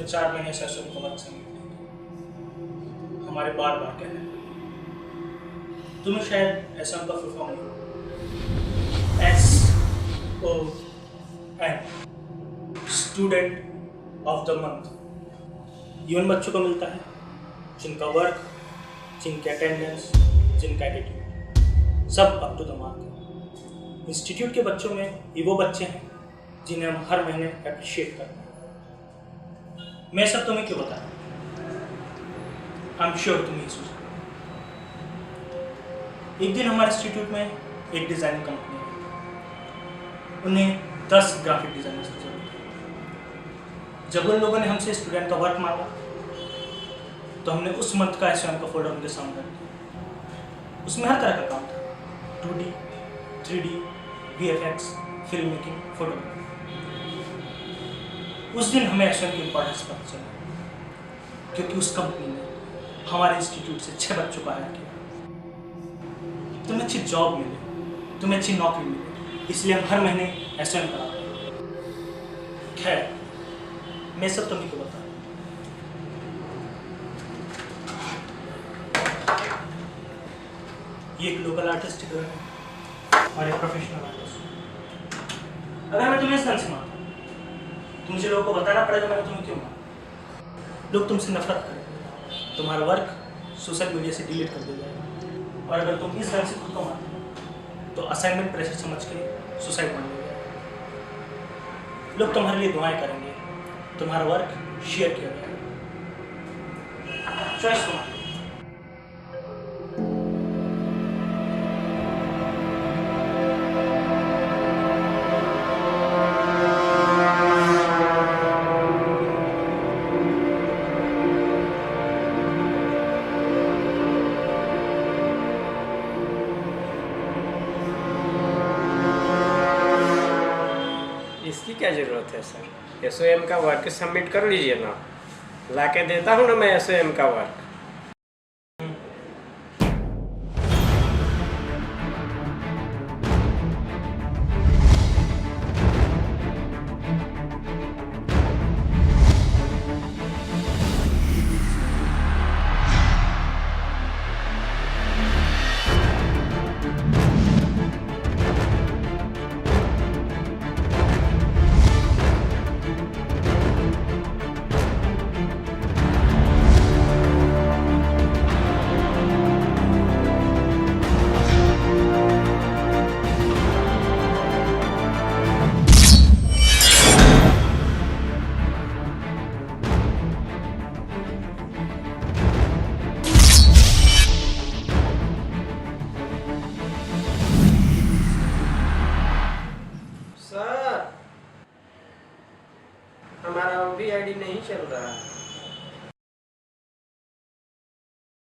अगले 4 महीने से असम को वक्त से मिलेंगे। हमारे बार बार कह रहे हैं। तुम्हें शायद असम का फुल फॉर्म नहीं SON student of the month ये उन बच्चों को मिलता है जिनका वर्क, जिनके अटेंडेंस, जिनका एटीट्यूड सब अप टू द मार्क है। इंस्टीट्यूट के बच्चों में ये वो बच्चे हैं जिन्हें हम हर महीने अप्रिशिएट करते हैं। मैं सब तुम्हें क्यों बताऊं? आई एम श्योर तुम ये सोच। एक दिन हमारे इंस्टीट्यूट में एक डिजाइनिंग कंपनी है, उन्हें 10 ग्राफिक डिजाइनर्स की जरूरत है। जब उन लोगों ने हमसे स्टूडेंट का वर्क मांगा तो हमने उस मंथ का एसएम का फोल्डर उनके सामने रख दिया। उसमें हर तरह का काम था, 2D, 3D, VFX, film making, photography. उस दिन हमें एसएम की इंपॉर्टेंस पता चला क्योंकि उस कंपनी ने हमारे इंस्टीट्यूट से 6 बच्चों को हायर किया। तुम्हें अच्छी जॉब मिले, तुम्हें अच्छी नौकरी मिले, इसलिए हम हर महीने एसएम कराते हैं। खैर, मैं सब तुम्हें को बता। ये एक लोकल आर्टिस्ट है और एक प्रोफेशनल आर्टिस्ट। अगर मैं तुम्हें इस ढंग से मानता तो मुझे लोगों को बताना पड़ेगा मैंने तुम्हें क्यों माना। लोग तुमसे नफरत करेंगे, तुम्हारा वर्क सोशल मीडिया से डिलीट कर दिया जाएगा और अगर तुम इस ढंग से खुद को मानते तो असाइनमेंट प्रेशर समझ के सुसाइड मान लेगा। लोग तुम्हारे लिए दुआएं करेंगे, तुम्हारा वर्क शेयर किया जाएगा। चॉइस तुम्हारी। इसकी क्या ज़रूरत है सर? SOM का वर्क सबमिट कर लीजिए ना, ला के देता हूँ ना मैं SOM का वर्क। सर, हमारा OD ID नहीं चल रहा है।